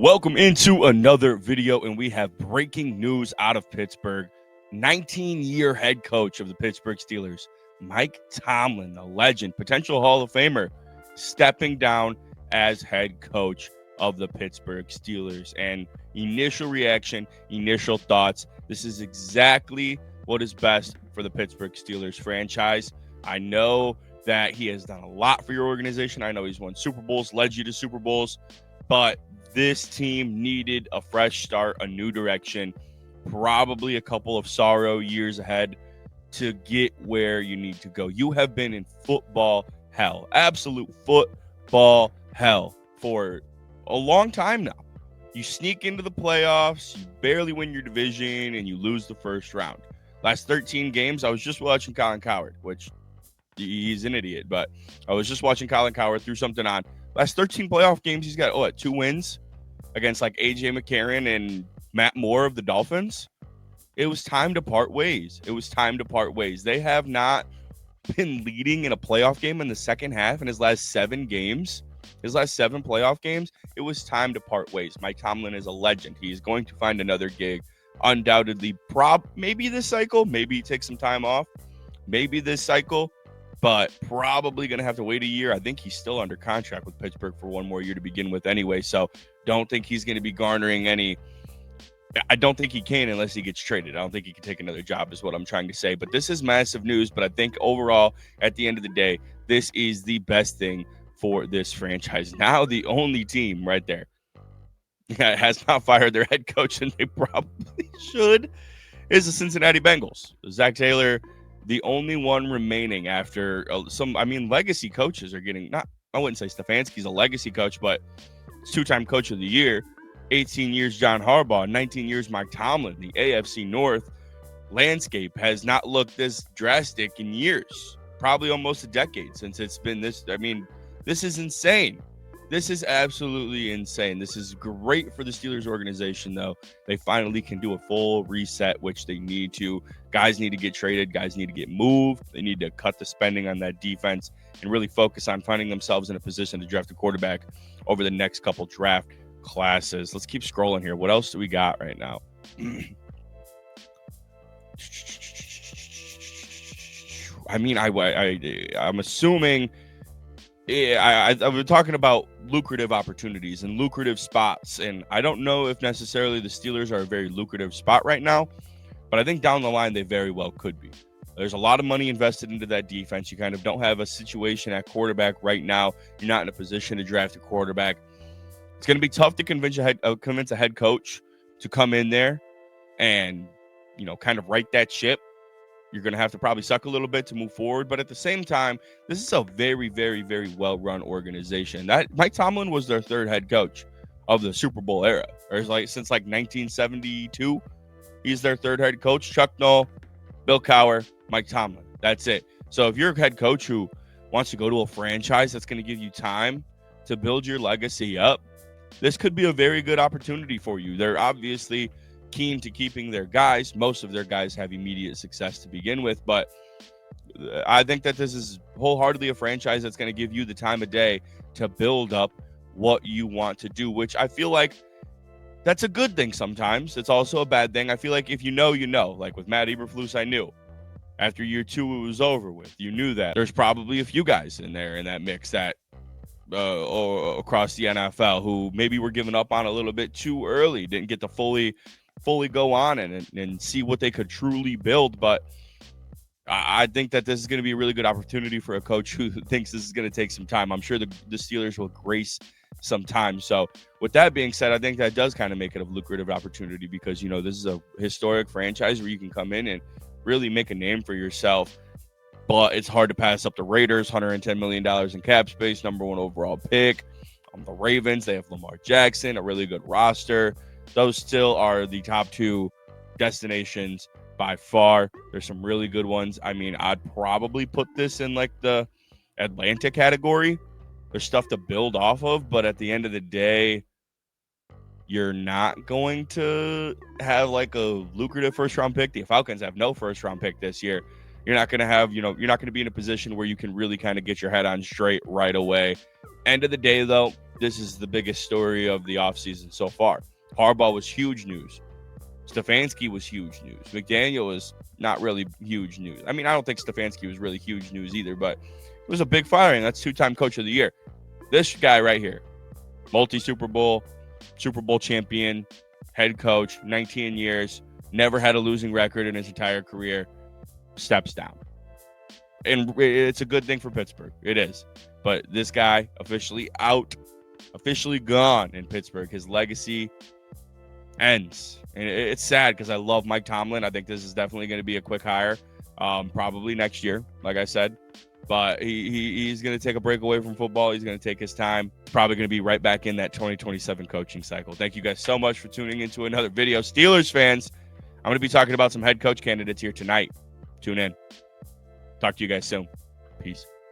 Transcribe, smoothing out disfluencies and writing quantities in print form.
Welcome into another video, and we have breaking news out of Pittsburgh. 19-year head coach of the Pittsburgh Steelers, Mike Tomlin, the legend, potential Hall of Famer, stepping down as head coach of the Pittsburgh Steelers. And initial reaction, initial thoughts, this is exactly what is best for the Pittsburgh Steelers franchise. I know that he has done a lot for your organization. I know he's won Super Bowls, led you to Super Bowls, but this team needed a fresh start, a new direction, probably a couple of sorrow years ahead to get where you need to go. You have been in football hell, absolute football hell for a long time now. You sneak into the playoffs, you barely win your division, and you lose the first round. Last 13 games, I was just watching Colin Cowherd, which he's an idiot, but I was just watching Colin Cowherd, threw something on. Last 13 playoff games, he's got, 2 wins against like A.J. McCarron and Matt Moore of the Dolphins. It was time to part ways. They have not been leading in a playoff game in the second half in his last 7 games. His last 7 playoff games, it was time to part ways. Mike Tomlin is a legend. He is going to find another gig. Undoubtedly, maybe this cycle, maybe take some time off. Maybe this cycle, but probably going to have to wait a year. I think he's still under contract with Pittsburgh for 1 more year to begin with anyway, so don't think he's going to be garnering any. I don't think he can unless he gets traded. I don't think he can take another job is what I'm trying to say, but this is massive news. But I think overall, at the end of the day, this is the best thing for this franchise. Now the only team right there that has not fired their head coach, and they probably should, is the Cincinnati Bengals. Zach Taylor, the only one remaining after legacy coaches are getting, I wouldn't say Stefanski's a legacy coach, but 2-time coach of the year, 18 years John Harbaugh, 19 years Mike Tomlin. The AFC North landscape has not looked this drastic in years, probably almost a decade since it's been this. I mean, this is insane. This is absolutely insane. This is great for the Steelers organization, though. They finally can do a full reset, which they need to. Guys need to get traded. Guys need to get moved. They need to cut the spending on that defense and really focus on finding themselves in a position to draft a quarterback over the next couple draft classes. Let's keep scrolling here. What else do we got right now? I mean, I'm assuming I've been talking about lucrative opportunities and lucrative spots, and I don't know if necessarily the Steelers are a very lucrative spot right now, but I think down the line they very well could be. There's a lot of money invested into that defense. You kind of don't have a situation at quarterback right now. You're not in a position to draft a quarterback. It's going to be tough to convince a head coach to come in there and, kind of right that ship. You're going to have to probably suck a little bit to move forward. But at the same time, this is a very, very, very well-run organization. That Mike Tomlin was their 3rd head coach of the Super Bowl era. Or since 1972, he's their 3rd head coach. Chuck Noll, Bill Cowher, Mike Tomlin. That's it. So if you're a head coach who wants to go to a franchise that's going to give you time to build your legacy up, this could be a very good opportunity for you. They're obviously keen to keeping their guys. Most of their guys have immediate success to begin with, but I think that this is wholeheartedly a franchise that's going to give you the time of day to build up what you want to do, which I feel like that's a good thing sometimes. It's also a bad thing. I feel like if you know, like with Matt Eberflus, I knew after year 2 it was over with. You knew that there's probably a few guys in there in that mix that across the NFL who maybe were given up on a little bit too early, didn't get to fully go on and see what they could truly build. But I think that this is going to be a really good opportunity for a coach who thinks this is going to take some time. I'm sure the Steelers will grace some time. So with that being said, I think that does kind of make it a lucrative opportunity because, this is a historic franchise where you can come in and really make a name for yourself. But it's hard to pass up the Raiders, $110 million in cap space, number 1 overall pick. The Ravens, they have Lamar Jackson, a really good roster. Those still are the top 2 destinations by far. There's some really good ones. I mean, I'd probably put this in like the Atlanta category. There's stuff to build off of, but at the end of the day, you're not going to have like a lucrative first-round pick. The Falcons have no first-round pick this year. You're not going to have, you're not going to be in a position where you can really kind of get your head on straight right away. End of the day, though, this is the biggest story of the offseason so far. Harbaugh was huge news. Stefanski was huge news. McDaniel was not really huge news. I mean, I don't think Stefanski was really huge news either, but it was a big firing. That's two-time coach of the year. This guy right here, multi-Super Bowl, Super Bowl champion, head coach, 19 years, never had a losing record in his entire career, steps down. And it's a good thing for Pittsburgh. It is. But this guy officially out, officially gone in Pittsburgh. His legacy ends. And it's sad because I love Mike Tomlin. I think this is definitely going to be a quick hire, probably next year, like I said. But he's going to take a break away from football. He's going to take his time. He's probably going to be right back in that 2027 coaching cycle. Thank you guys so much for tuning into another video. Steelers fans, I'm going to be talking about some head coach candidates here tonight. Tune in. Talk to you guys soon. Peace.